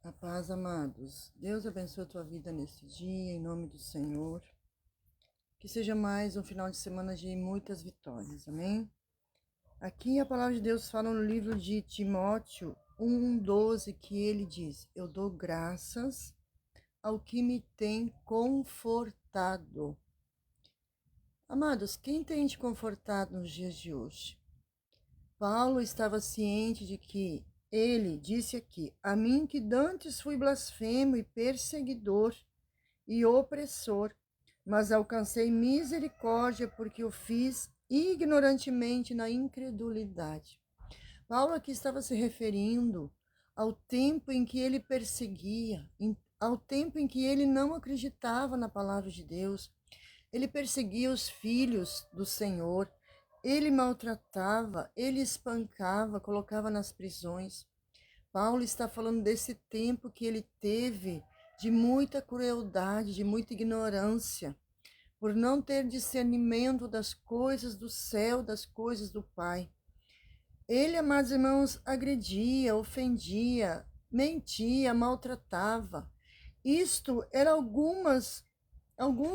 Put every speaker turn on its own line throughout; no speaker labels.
A paz, amados. Deus abençoe a tua vida neste dia, em nome do Senhor. Que seja mais um final de semana de muitas vitórias, amém? Aqui a palavra de Deus fala no livro de Timóteo 1:12, que ele diz: Eu dou graças ao que me tem confortado. Amados, quem tem te confortado nos dias de hoje? Paulo estava ciente de que ele disse aqui: a mim que dantes fui blasfemo e perseguidor e opressor, mas alcancei misericórdia porque o fiz ignorantemente na incredulidade. Paulo aqui estava se referindo ao tempo em que ele perseguia, ao tempo em que ele não acreditava na palavra de Deus. Ele perseguia os filhos do Senhor, ele maltratava, ele espancava, colocava nas prisões. Paulo está falando desse tempo que ele teve de muita crueldade, de muita ignorância, por não ter discernimento das coisas do céu, das coisas do Pai. Ele, amados irmãos, agredia, ofendia, mentia, maltratava. Isto era alguns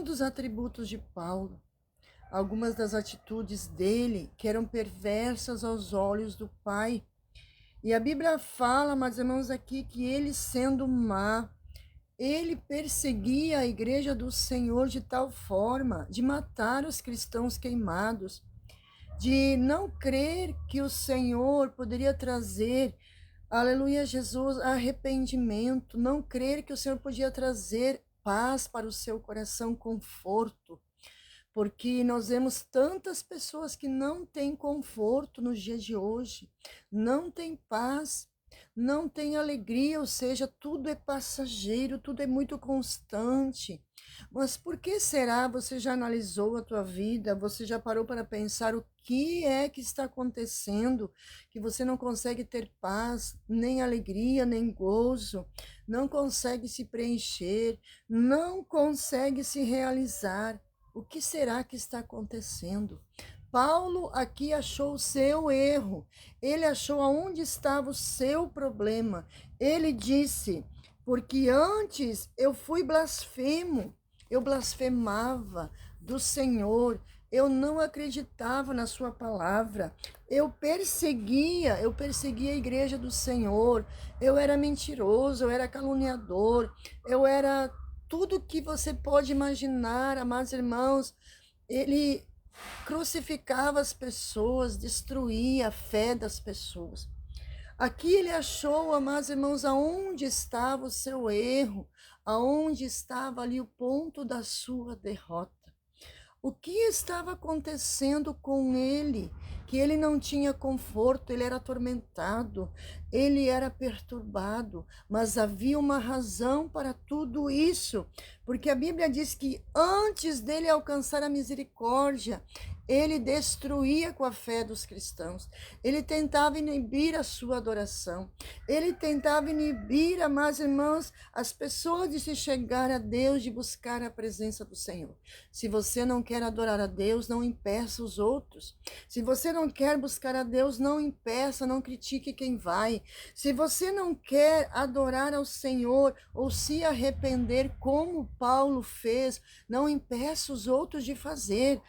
dos atributos de Paulo, algumas das atitudes dele que eram perversas aos olhos do Pai. E a Bíblia fala, meus irmãos, aqui que ele, sendo má, ele perseguia a igreja do Senhor de tal forma de matar os cristãos queimados, de não crer que o Senhor poderia trazer, aleluia, Jesus, arrependimento, não crer que o Senhor podia trazer paz para o seu coração, conforto. Porque nós vemos tantas pessoas que não têm conforto nos dias de hoje, não têm paz, não têm alegria, ou seja, tudo é passageiro, tudo é muito constante. Mas por que será? Você já analisou a tua vida? Você já parou para pensar o que é que está acontecendo? Que você não consegue ter paz, nem alegria, nem gozo, não consegue se preencher, não consegue se realizar. O que será que está acontecendo? Paulo aqui achou o seu erro, ele achou aonde estava o seu problema. Ele disse: porque antes eu fui blasfemo, eu blasfemava do Senhor, eu não acreditava na sua palavra, eu perseguia a igreja do Senhor, eu era mentiroso, eu era caluniador, eu era tudo que você pode imaginar, amados irmãos. Ele crucificava as pessoas, destruía a fé das pessoas. Aqui ele achou, amados irmãos, aonde estava o seu erro, aonde estava ali o ponto da sua derrota. O que estava acontecendo com ele? Que ele não tinha conforto, ele era atormentado, ele era perturbado, mas havia uma razão para tudo isso, porque a Bíblia diz que antes dele alcançar a misericórdia, ele destruía com a fé dos cristãos, ele tentava inibir a sua adoração, ele tentava inibir, amados irmãos, as pessoas de se chegar a Deus, de buscar a presença do Senhor. Se você não quer adorar a Deus, não impeça os outros. Se você não quer buscar a Deus, não impeça, não critique quem vai. Se você não quer adorar ao Senhor ou se arrepender como Paulo fez, não impeça os outros de fazer.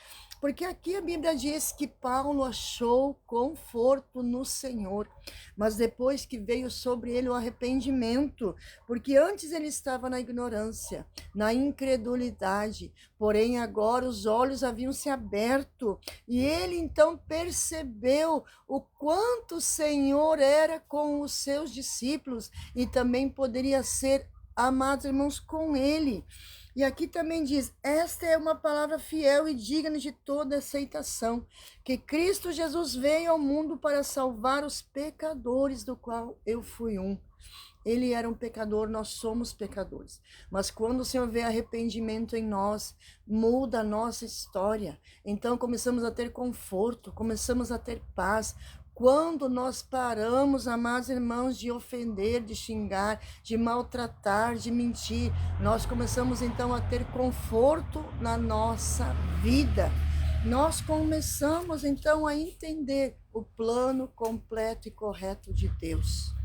Porque aqui a Bíblia diz que Paulo achou conforto no Senhor, mas depois que veio sobre ele o arrependimento, porque antes ele estava na ignorância, na incredulidade, porém agora os olhos haviam se aberto e ele então percebeu o quanto o Senhor era com os seus discípulos e também poderia ser, amados irmãos, com ele. E aqui também diz: esta é uma palavra fiel e digna de toda aceitação, que Cristo Jesus veio ao mundo para salvar os pecadores, do qual eu fui um. Ele era um pecador, nós somos pecadores. Mas quando o Senhor vê arrependimento em nós, muda a nossa história. Então começamos a ter conforto, começamos a ter paz. Quando nós paramos, amados irmãos, de ofender, de xingar, de maltratar, de mentir, nós começamos então a ter conforto na nossa vida. Nós começamos então a entender o plano completo e correto de Deus.